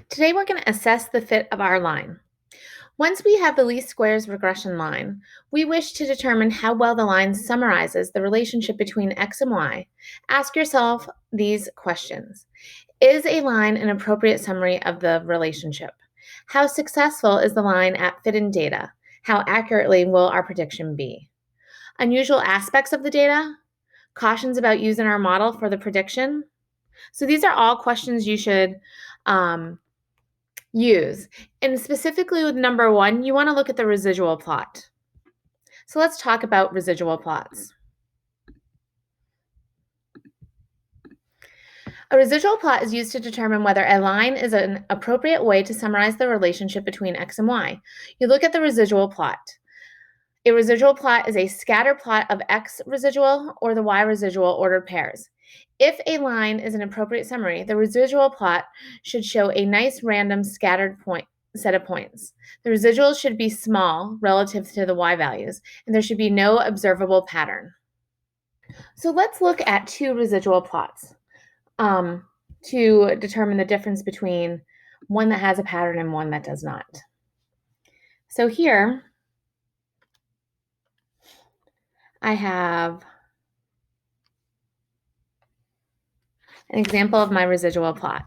Today we're going to assess the fit of our line. Once we have the least squares regression line, we wish to determine how well the line summarizes the relationship between x and y. Ask yourself these questions. Is a line an appropriate summary of the relationship? How successful is the line at fit-in data? How accurately will our prediction be? Unusual aspects of the data? Cautions about using our model for the prediction? So these are all questions you should use. And specifically with number 1, you want to look at the residual plot. So let's talk about residual plots. A residual plot is used to determine whether a line is an appropriate way to summarize the relationship between x and y. You look at the residual plot. A residual plot is a scatter plot of x residual or the y residual ordered pairs. If a line is an appropriate summary, the residual plot should show a nice random scattered set of points. The residuals should be small relative to the y values, and there should be no observable pattern. So let's look at two residual plots to determine the difference between one that has a pattern and one that does not. So here I have an example of my residual plot.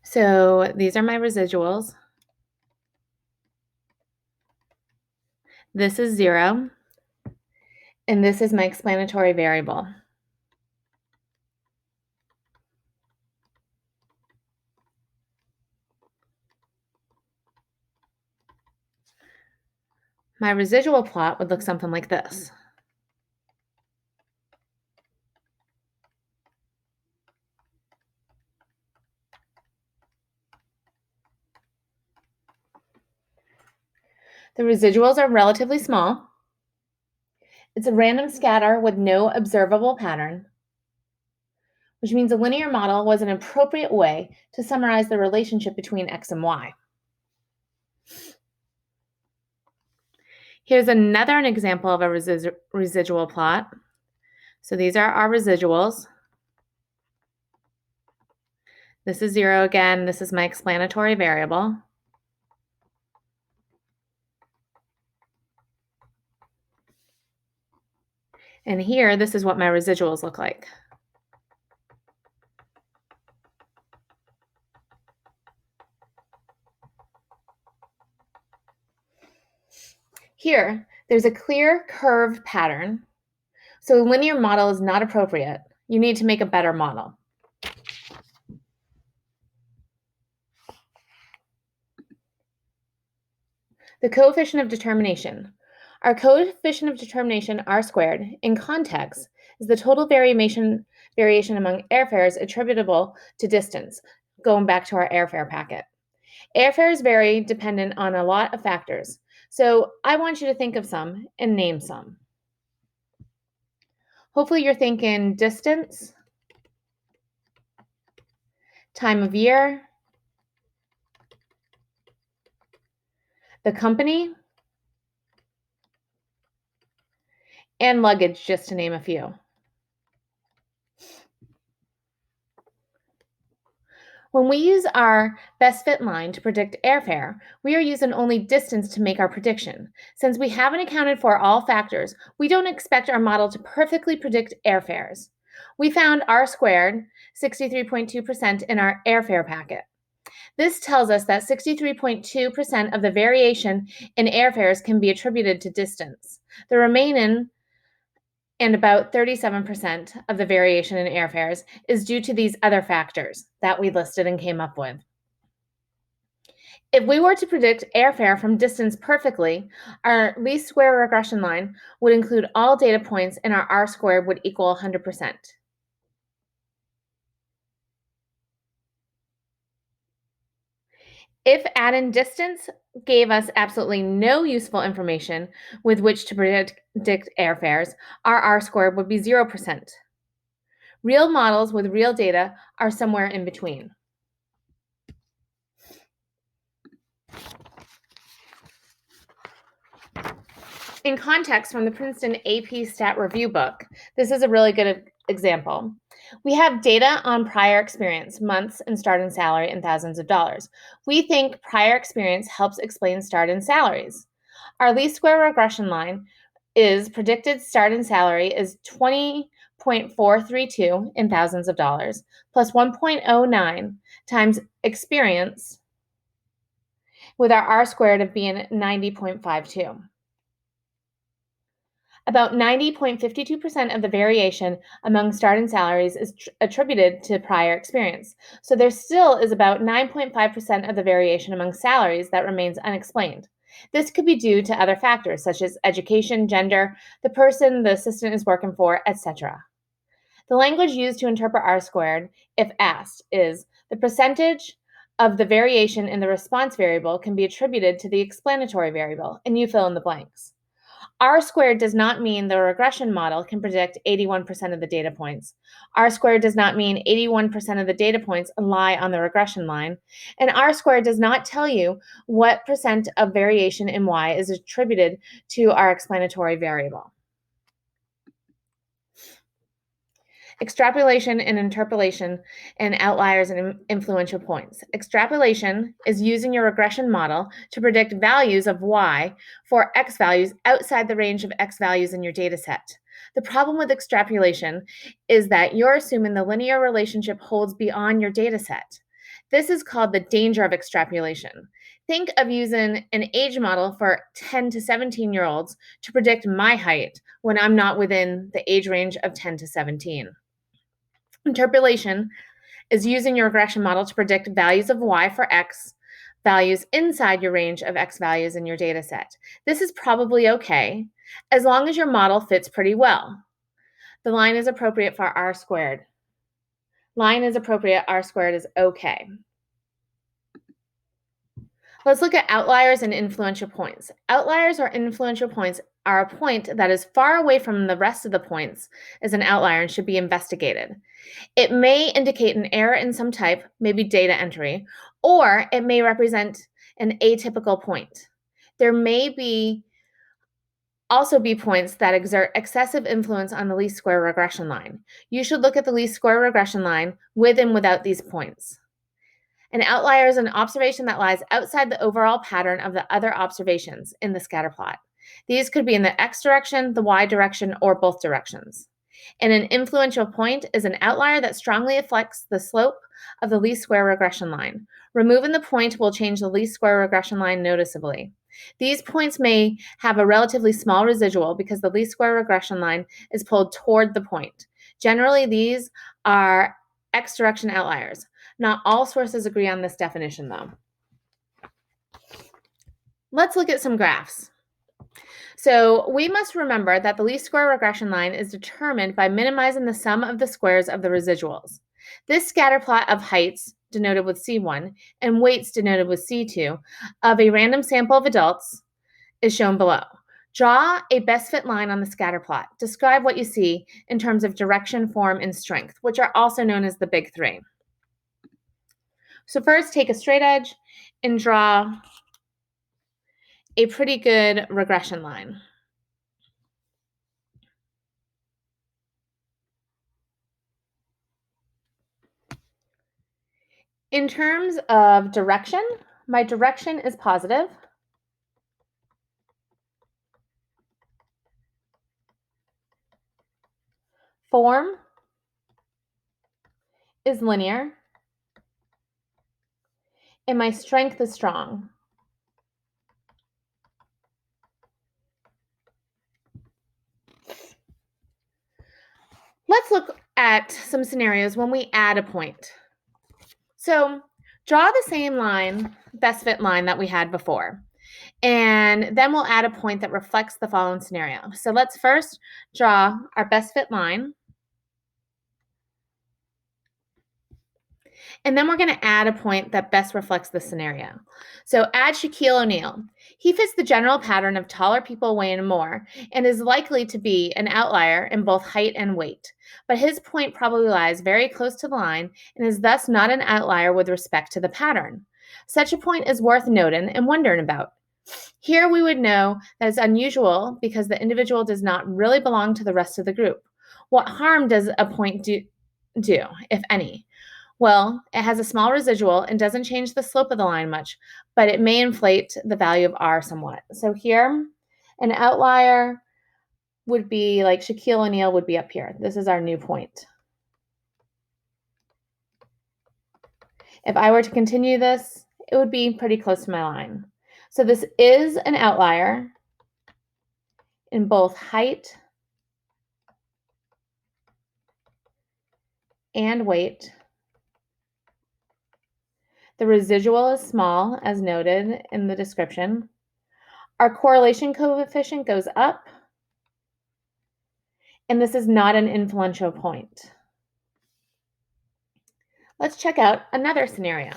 So these are my residuals. This is 0, and this is my explanatory variable. My residual plot would look something like this. The residuals are relatively small. It's a random scatter with no observable pattern, which means a linear model was an appropriate way to summarize the relationship between x and y. Here's another example of a residual plot. So these are our residuals. This is 0 again. This is my explanatory variable. And here, this is what my residuals look like. Here, there's a clear curved pattern. So a linear model is not appropriate. You need to make a better model. The coefficient of determination. Our coefficient of determination, r squared, in context, is the total variation among airfares attributable to distance, going back to our airfare packet. Airfares vary dependent on a lot of factors, so I want you to think of some and name some. Hopefully you're thinking distance, time of year, the company, and luggage, just to name a few. When we use our best fit line to predict airfare, we are using only distance to make our prediction. Since we haven't accounted for all factors, we don't expect our model to perfectly predict airfares. We found r squared, 63.2%, in our airfare packet. This tells us that 63.2% of the variation in airfares can be attributed to distance. The remaining and about 37% of the variation in airfares is due to these other factors that we listed and came up with. If we were to predict airfare from distance perfectly, our least square regression line would include all data points and our r squared would equal 100%. If add-in distance gave us absolutely no useful information with which to predict airfares, our r squared would be 0%. Real models with real data are somewhere in between. In context from the Princeton AP Stat Review book, this is a really good example. We have data on prior experience, months, and start and salary in thousands of dollars. We think prior experience helps explain start and salaries. Our least square regression line is predicted start and salary is 20.432 in thousands of dollars plus 1.09 times experience with our R squared of being 90.52. About 90.52% of the variation among start and salaries is attributed to prior experience. So there still is about 9.5% of the variation among salaries that remains unexplained. This could be due to other factors such as education, gender, the person the assistant is working for, etc. The language used to interpret R squared, if asked, is the percentage of the variation in the response variable can be attributed to the explanatory variable, and you fill in the blanks. R squared does not mean the regression model can predict 81% of the data points. R squared does not mean 81% of the data points lie on the regression line. And R squared does not tell you what percent of variation in Y is attributed to our explanatory variable. Extrapolation and interpolation and outliers and influential points. Extrapolation is using your regression model to predict values of Y for X values outside the range of X values in your data set. The problem with extrapolation is that you're assuming the linear relationship holds beyond your data set. This is called the danger of extrapolation. Think of using an age model for 10 to 17-year-olds to predict my height when I'm not within the age range of 10 to 17. Interpolation is using your regression model to predict values of Y for X values inside your range of X values in your data set. This is probably okay, as long as your model fits pretty well. The line is appropriate for R squared. Line is appropriate, R squared is okay. Let's look at outliers and influential points. Outliers or influential points are a point that is far away from the rest of the points as an outlier and should be investigated. It may indicate an error in some type, maybe data entry, or it may represent an atypical point. There may also be points that exert excessive influence on the least square regression line. You should look at the least square regression line with and without these points. An outlier is an observation that lies outside the overall pattern of the other observations in the scatter plot. These could be in the X direction, the Y direction, or both directions. And an influential point is an outlier that strongly affects the slope of the least square regression line. Removing the point will change the least square regression line noticeably. These points may have a relatively small residual because the least square regression line is pulled toward the point. Generally, these are X direction outliers. Not all sources agree on this definition, though. Let's look at some graphs. So we must remember that the least square regression line is determined by minimizing the sum of the squares of the residuals. This scatter plot of heights, denoted with C1, and weights, denoted with C2, of a random sample of adults is shown below. Draw a best fit line on the scatter plot. Describe what you see in terms of direction, form, and strength, which are also known as the big three. So first, take a straight edge and draw a pretty good regression line. In terms of direction, my direction is positive. Form is linear. And my strength is strong. Let's look at some scenarios when we add a point. So draw the same line, best fit line that we had before. And then we'll add a point that reflects the following scenario. So let's first draw our best fit line. And then we're going to add a point that best reflects the scenario. So add Shaquille O'Neal. He fits the general pattern of taller people weighing more and is likely to be an outlier in both height and weight. But his point probably lies very close to the line and is thus not an outlier with respect to the pattern. Such a point is worth noting and wondering about. Here we would know that it's unusual because the individual does not really belong to the rest of the group. What harm does a point do, if any? Well, it has a small residual and doesn't change the slope of the line much, but it may inflate the value of R somewhat. So here, an outlier would be like Shaquille O'Neal would be up here. This is our new point. If I were to continue this, it would be pretty close to my line. So this is an outlier in both height and weight. The residual is small, as noted in the description. Our correlation coefficient goes up, and this is not an influential point. Let's check out another scenario.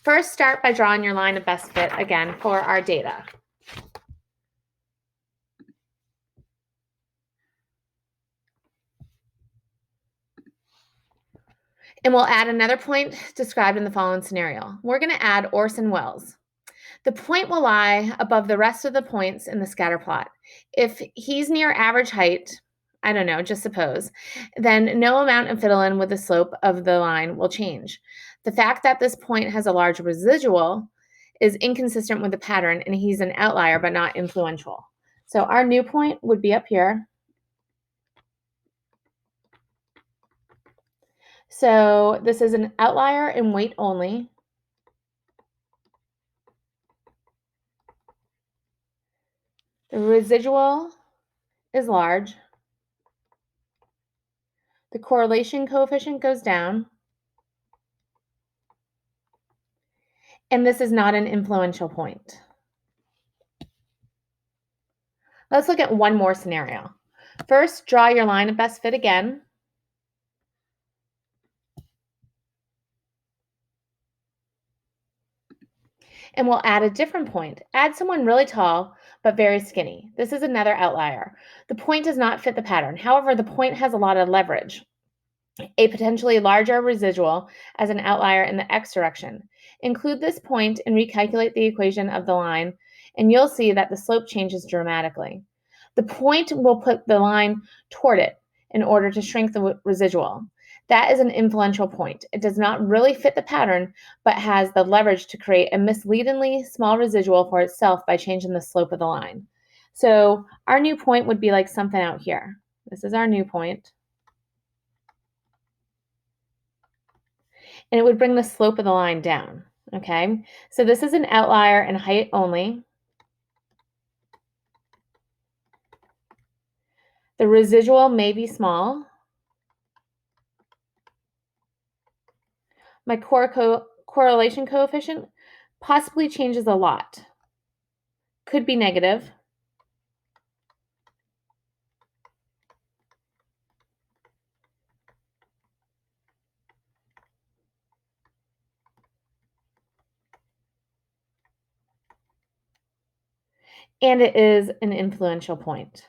First, start by drawing your line of best fit again for our data. And we'll add another point described in the following scenario. We're going to add Orson Welles. The point will lie above the rest of the points in the scatter plot. If he's near average height, I don't know, just suppose, then no amount of fiddling with the slope of the line will change. The fact that this point has a large residual is inconsistent with the pattern, and he's an outlier but not influential. So our new point would be up here. So this is an outlier in weight only. The residual is large. The correlation coefficient goes down. And this is not an influential point. Let's look at one more scenario. First, draw your line of best fit again. And we'll add a different point. Add someone really tall, but very skinny. This is another outlier. The point does not fit the pattern. However, the point has a lot of leverage. A potentially larger residual as an outlier in the x direction. Include this point and recalculate the equation of the line, and you'll see that the slope changes dramatically. The point will put the line toward it in order to shrink the residual. That is an influential point. It does not really fit the pattern, but has the leverage to create a misleadingly small residual for itself by changing the slope of the line. So our new point would be like something out here. This is our new point. And it would bring the slope of the line down, okay? So this is an outlier in height only. The residual may be small. My correlation coefficient possibly changes a lot. Could be negative. And it is an influential point.